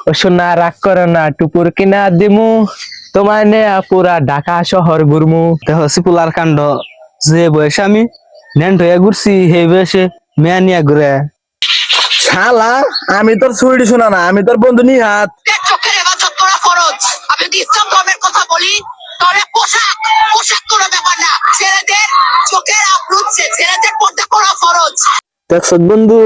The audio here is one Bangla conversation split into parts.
ও সোনা রাগ করো না, টুপুর কিনা দিমু তোমার নে পুরা ঢাকা শহর ঘুরমু। দেখো সিপুলার কাণ্ড, যে বয়সে আমি নেন্ট হয়ে ঘুরছি সেই বয়সে মেয়া নিয়ে ঘুরে। শালা, আমি তোর সুইডি শোনা না, আমি তোর বন্ধু নিহাত। চোখের হেফাজত করা ফরজ। আমি যদি ইসলাম ধর্মের কথা বলি তাহলে পোশাক পোশাক কোনো ব্যাপার না, ছেলেদের চোখের আবরুচ্ছে, ছেলেদের পর্দা করা ফরজ। দেখছ বন্ধু,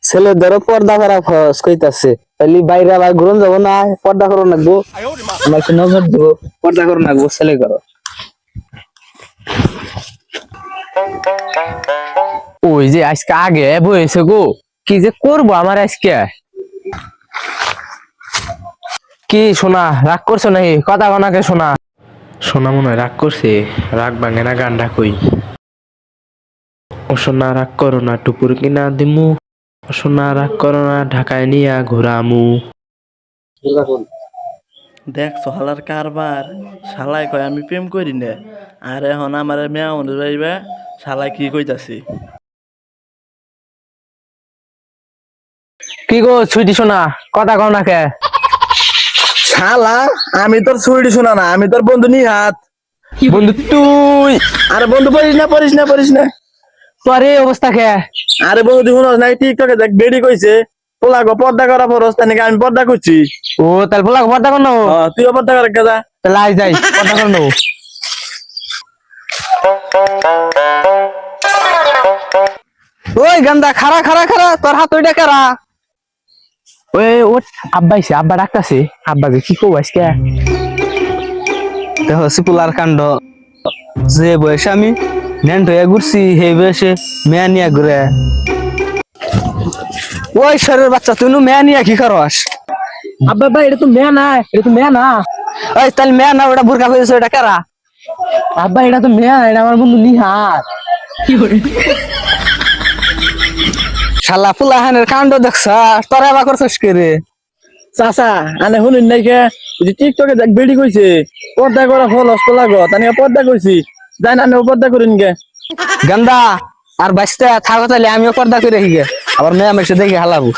ছেলেদেরও পর্দা করা ফরজ কইতাছে, তাহলে বাইরে আবার ঘুরন যাবো না, পর্দা করো নাকবো, আমার একটু নজর দেবো, পর্দা করো নাকবো, ছেলে করো। ওই যে আজকে আগে বয়েছে গো, কি যে করবো আমার আজকে। কি সোনা রাগ করছো নাকি? কথা কনাকে শোনা। সোনা মনে হয় রাগ করছে, রাগ ভাঙে না গান্ডা কই। ও সোনা রাগ করো না, টুপুর কিনা দিমু। ও সোনা রাগ করো না, ঢাকায় নিয়া ঘুরামু। দেখ সহালার কারবার, শালাই কয় আমি প্রেম করি না, আর এখন আমার মেয়া অনুযায়ী শালাই কি কইতাছি। কি গো ছুটি শোনা, কথা কনাকে। শালা, আমি তোর সুইডি শোনা না, আমি তোর বন্ধু নিহাত। বন্ধু তুই আরে বন্ধু পড়িস না। তোর এই অবস্থা কে? আরে বন্ধু তুই শুনস নাই, টিকটকে দেখ বেডি কইছে পোলা গো পর্দা করা ফরজ, তাই নাকি আমি পর্দা করছি। ও তাহলে বলা পর্দা কর নেবো, তুইও পর্দা করে গেছা। তাহলে আজ যাই পর্দা কর নেবো। ওই গান্দা, খারা খারা খারা, তোর হাত ওইটা কারা? ওই ওট আব্বা আইছে, আব্বা ডাকতাছে, আব্বাকে কি করবো আজকে। দেখো সিপুলার কাণ্ড, যে বয়সে আমি নেন্ট হয়ে ঘুরছি সেই বয়সে মেয়া নিয়ে ঘুরে। ওই শরীর বাচ্চা, তুই মেয়া নিয়ে কি করস? আব্বা আব্বা এটা তো মেয়া না, এটা তো মেয়া না। ওই তাহলে মেয়া না, ওটা বুরকা করেছে, ওটা কারা? আব্বা এটা তো মেয়া, এটা আমার বন্ধু নিহাত। শালা ফুলাহানের কাণ্ড দেখছ, তোরা এবার করছিস কে রে? চাচা আনে শুনুন নাই কে, ওই যে টিকটকে দেখ বেডি কইছে পর্দা করা ফরজ পোলা গো, তাই নাকি পর্দা করছি। যাই না আমি পর্দা করিন গে। গান্দা আর বাঁচতে থাকো, তাহলে আমিও পর্দা করে রেখে আবার মেয়া মেসে দেখে হালাবো।